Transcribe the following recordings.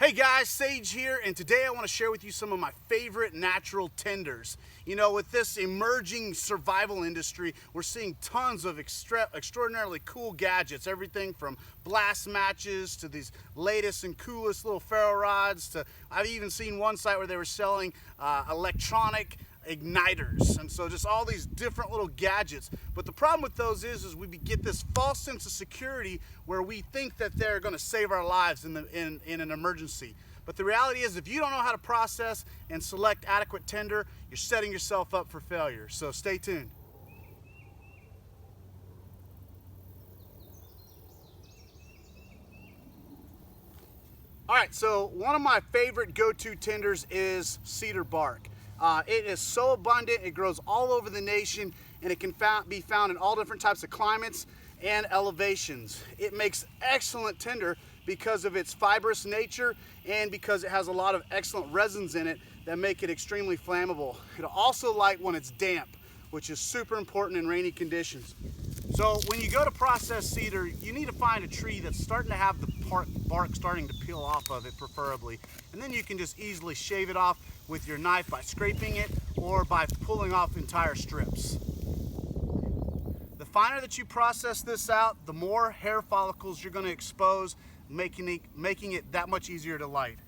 Hey guys, Sage here, and today I want to share with you some of my favorite natural tinders. You know, with this emerging survival industry, we're seeing tons of extraordinarily cool gadgets, everything from blast matches to these latest and coolest little ferro rods to, I've even seen one site where they were selling electronic igniters, and so just all these different little gadgets. But the problem with those is we get this false sense of security where we think that they're going to save our lives in an emergency. But the reality is, if you don't know how to process and select adequate tinder, you're setting yourself up for failure. So stay tuned. Alright, so one of my favorite go-to tinders is Cedar Bark. It is so abundant, it grows all over the nation, and it can be found in all different types of climates and elevations. It makes excellent tinder because of its fibrous nature and because it has a lot of excellent resins in it that make it extremely flammable. It'll also light when it's damp, which is super important in rainy conditions. So when you go to process cedar, you need to find a tree that's starting to have the bark starting to peel off of it, preferably. And then you can just easily shave it off with your knife by scraping it or by pulling off entire strips. The finer that you process this out, the more hair follicles you're going to expose, making it that much easier to light.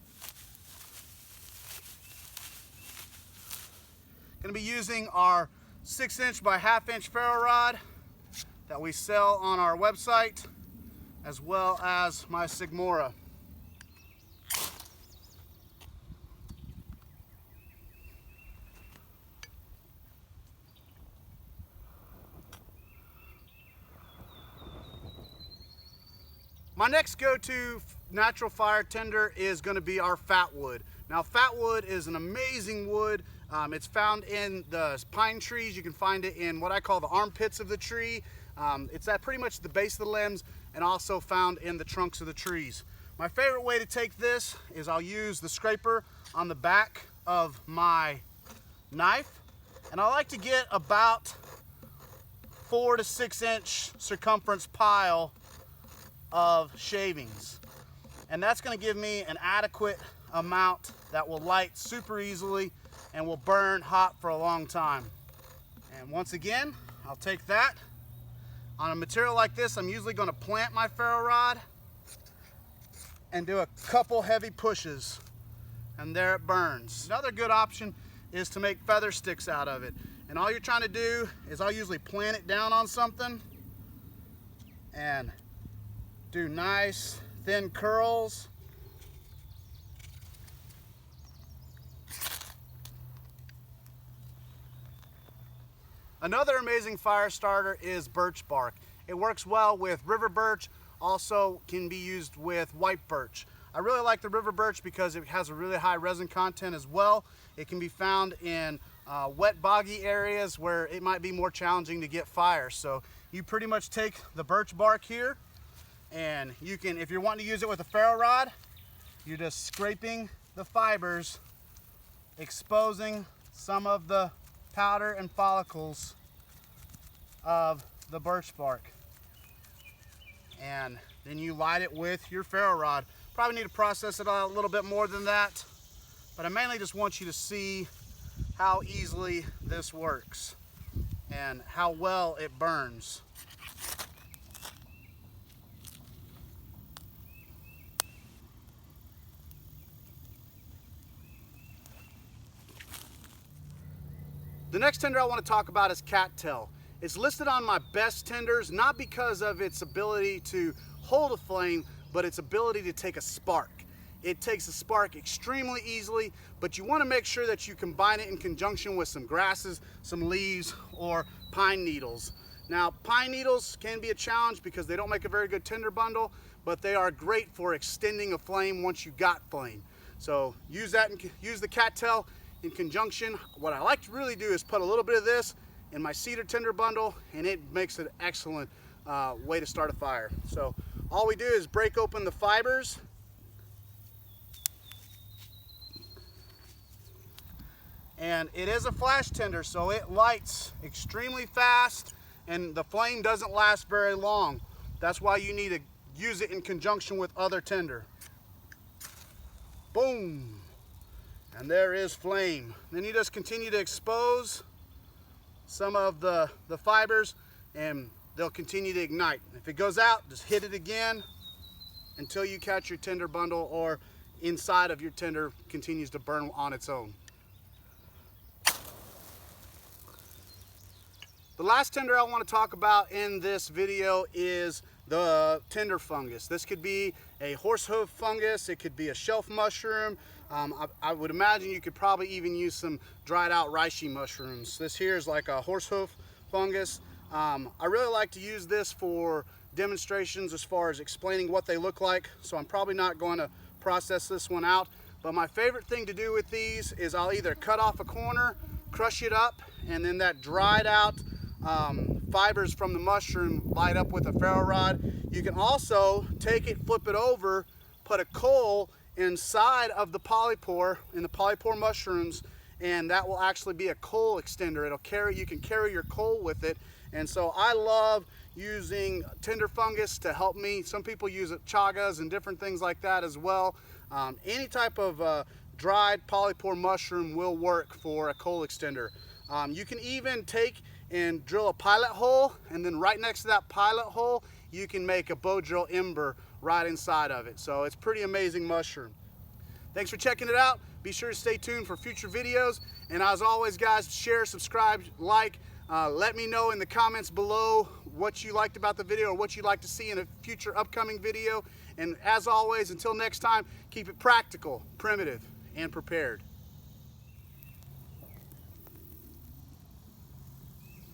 Going to be using our 6" by 1/2" ferro rod that we sell on our website, as well as my Sigmora. My next go-to natural fire tinder is going to be our fat wood. Now, fat wood is an amazing wood. It's found in the pine trees. You can find it in what I call the armpits of the tree. It's at pretty much the base of the limbs and also found in the trunks of the trees. My favorite way to take this is I'll use the scraper on the back of my knife, and I like to get about 4 to 6 inch circumference pile of shavings, and that's going to give me an adequate amount that will light super easily and will burn hot for a long time. And once again, I'll take that. On a material like this, I'm usually going to plant my ferro rod and do a couple heavy pushes, and there it burns. Another good option is to make feather sticks out of it, and all you're trying to do is I'll usually plant it down on something and do nice thin curls. Another amazing fire starter is birch bark. It works well with river birch, also can be used with white birch. I really like the river birch because it has a really high resin content as well. It can be found in wet, boggy areas where it might be more challenging to get fire. So you pretty much take the birch bark here, and you can, if you're wanting to use it with a ferro rod, you're just scraping the fibers, exposing some of the powder and follicles of the birch bark, and then you light it with your ferro rod. Probably need to process it a little bit more than that, but I mainly just want you to see how easily this works and how well it burns. The next tinder I want to talk about is Cattail. It's listed on my best tinders, not because of its ability to hold a flame, but its ability to take a spark. It takes a spark extremely easily, but you want to make sure that you combine it in conjunction with some grasses, some leaves, or pine needles. Now, pine needles can be a challenge because they don't make a very good tinder bundle, but they are great for extending a flame once you got flame. So use that and use the Cattail in conjunction. What I like to really do is put a little bit of this in my cedar tinder bundle, and it makes an excellent way to start a fire. So all we do is break open the fibers, and it is a flash tinder, so it lights extremely fast and the flame doesn't last very long. That's why you need to use it in conjunction with other tinder. Boom. And there is flame. Then you just continue to expose some of the fibers and they'll continue to ignite. If it goes out, just hit it again until you catch your tinder bundle or inside of your tinder continues to burn on its own. The last tinder I want to talk about in this video is the tinder fungus. This could be a horsehoof fungus, it could be a shelf mushroom. I would imagine you could probably even use some dried out reishi mushrooms. This here is like a horsehoof fungus. I really like to use this for demonstrations as far as explaining what they look like, so I'm probably not going to process this one out. But my favorite thing to do with these is I'll either cut off a corner, crush it up, and then that dried out fibers from the mushroom light up with a ferro rod. You can also take it, flip it over, put a coal inside of the polypore, in the polypore mushrooms, and that will actually be a coal extender. You can carry your coal with it. And so I love using tinder fungus to help me. Some people use it, chagas and different things like that as well. Any type of dried polypore mushroom will work for a coal extender. You can even take and drill a pilot hole, and then right next to that pilot hole you can make a bow drill ember right inside of it. So it's pretty amazing mushroom. Thanks for checking it out. Be sure to stay tuned for future videos, and as always guys, share, subscribe, like. Let me know in the comments below what you liked about the video or what you'd like to see in a future upcoming video. And as always, until next time, keep it practical, primitive, and prepared.